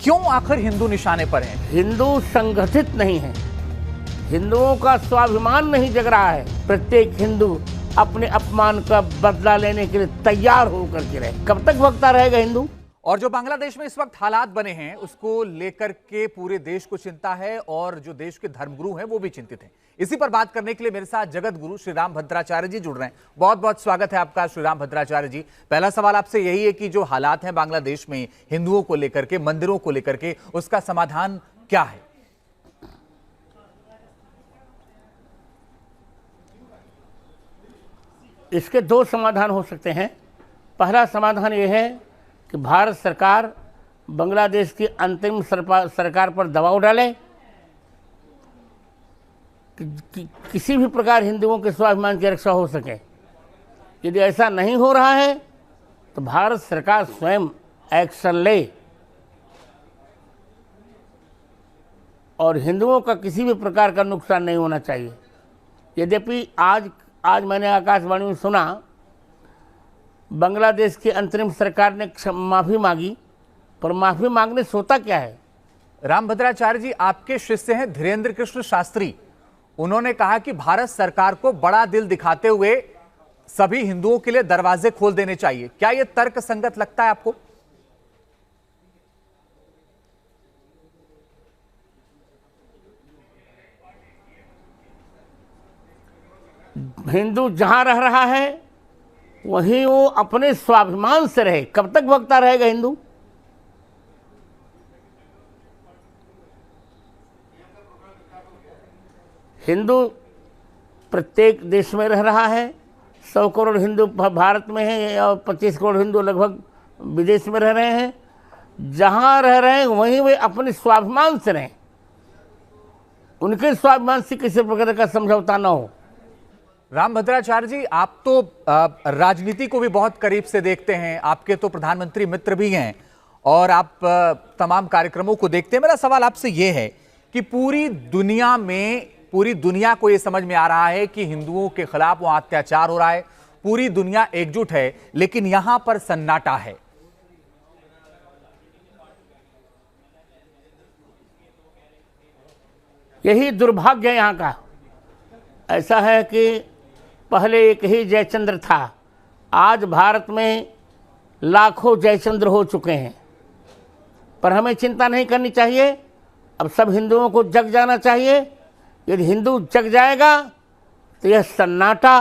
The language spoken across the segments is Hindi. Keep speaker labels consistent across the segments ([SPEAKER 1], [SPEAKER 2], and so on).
[SPEAKER 1] क्यों आखिर हिंदू निशाने पर हैं?
[SPEAKER 2] हिंदू संगठित नहीं है, हिंदुओं का स्वाभिमान नहीं जग रहा है। प्रत्येक हिंदू अपने अपमान का बदला लेने के लिए तैयार होकर के रहे। कब तक भगता रहेगा हिंदू?
[SPEAKER 1] और जो बांग्लादेश में इस वक्त हालात बने हैं उसको लेकर के पूरे देश को चिंता है और जो देश के धर्मगुरु हैं वो भी चिंतित हैं। इसी पर बात करने के लिए मेरे साथ जगत गुरु श्री राम भद्राचार्य जी जुड़ रहे हैं। बहुत बहुत स्वागत है आपका श्री राम भद्राचार्य जी। पहला सवाल आपसे यही है कि जो हालात हैं बांग्लादेश में हिंदुओं को लेकर के, मंदिरों को लेकर के, उसका समाधान क्या है?
[SPEAKER 2] इसके दो समाधान हो सकते हैं। पहला समाधान यह है कि भारत सरकार बांग्लादेश की अंतरिम सरकार पर दबाव डाले कि किसी भी प्रकार हिंदुओं के स्वाभिमान की रक्षा हो सके। यदि ऐसा नहीं हो रहा है तो भारत सरकार स्वयं एक्शन ले और हिंदुओं का किसी भी प्रकार का नुकसान नहीं होना चाहिए। यद्यपि आज मैंने आकाशवाणी में सुना बांग्लादेश की अंतरिम सरकार ने माफ़ी मांगी, पर माफ़ी मांगने से होता क्या है?
[SPEAKER 1] राम भद्राचार्य जी, आपके शिष्य हैं धीरेन्द्र कृष्ण शास्त्री। उन्होंने कहा कि भारत सरकार को बड़ा दिल दिखाते हुए सभी हिंदुओं के लिए दरवाजे खोल देने चाहिए। क्या यह तर्क संगत लगता है आपको?
[SPEAKER 2] हिंदू जहां रह रहा है वहीं वो अपने स्वाभिमान से रहे। कब तक भगता रहेगा हिंदू? हिंदू प्रत्येक देश में रह रहा है। 100 करोड़ हिंदू भारत में हैं और 25 करोड़ हिंदू लगभग विदेश में रह रहे हैं। जहां रह रहे हैं वहीं वे अपने स्वाभिमान से रहें। उनके स्वाभिमान से किसी प्रकार का समझौता न हो।
[SPEAKER 1] राम भद्राचार्य जी, आप तो राजनीति को भी बहुत करीब से देखते हैं, आपके तो प्रधानमंत्री मित्र भी हैं और आप तमाम कार्यक्रमों को देखते हैं। मेरा सवाल आपसे ये है कि पूरी दुनिया को ये समझ में आ रहा है कि हिंदुओं के खिलाफ वहां अत्याचार हो रहा है, पूरी दुनिया एकजुट है, लेकिन यहां पर सन्नाटा है।
[SPEAKER 2] यही दुर्भाग्य है यहाँ का। ऐसा है कि पहले एक ही जयचंद्र था, आज भारत में लाखों जयचंद्र हो चुके हैं। पर हमें चिंता नहीं करनी चाहिए। अब सब हिंदुओं को जग जाना चाहिए। यदि हिंदू जग जाएगा तो यह सन्नाटा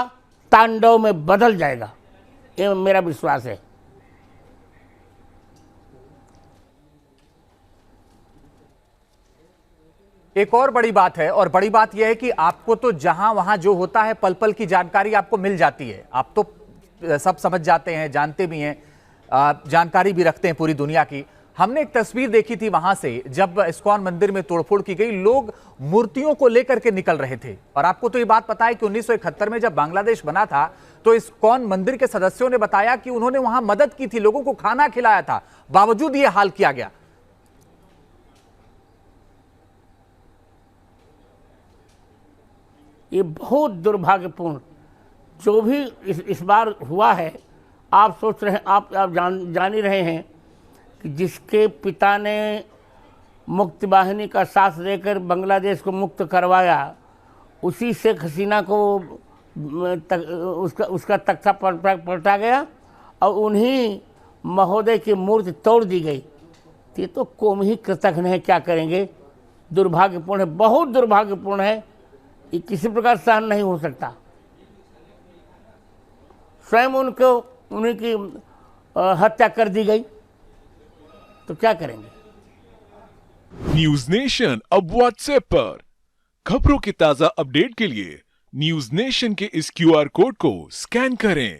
[SPEAKER 2] तांडव में बदल जाएगा, ये मेरा विश्वास है।
[SPEAKER 1] एक और बड़ी बात है, और बड़ी बात यह है कि आपको तो जहां वहां जो होता है पल पल की जानकारी आपको मिल जाती है। आप तो सब समझ जाते हैं, जानते भी हैं, जानकारी भी रखते हैं पूरी दुनिया की। हमने एक तस्वीर देखी थी वहां से जब इस्कॉन मंदिर में तोड़फोड़ की गई, लोग मूर्तियों को लेकर के निकल रहे थे। और आपको तो ये बात पता है कि 1971 में जब बांग्लादेश बना था तो इस्कॉन मंदिर के सदस्यों ने बताया कि उन्होंने वहां मदद की थी, लोगों को खाना खिलाया था, बावजूद ये हाल किया गया।
[SPEAKER 2] ये बहुत दुर्भाग्यपूर्ण जो भी इस बार हुआ है। आप सोच रहे हैं, आप जान ही रहे हैं कि जिसके पिता ने मुक्ति वाहिनी का साथ देकर बांग्लादेश को मुक्त करवाया, उसी शेख हसीना को उसका तख्ता पलटा गया और उन्हीं महोदय की मूर्ति तोड़ दी गई। ये तो कौम ही कृतघ्न है, क्या करेंगे। दुर्भाग्यपूर्ण है, बहुत दुर्भाग्यपूर्ण है। ये किसी प्रकार सहन नहीं हो सकता। स्वयं उन्हीं की हत्या कर दी गई तो क्या करेंगे।
[SPEAKER 3] न्यूज नेशन अब व्हाट्सएप पर खबरों की ताजा अपडेट के लिए न्यूज नेशन के इस QR कोड को स्कैन करें।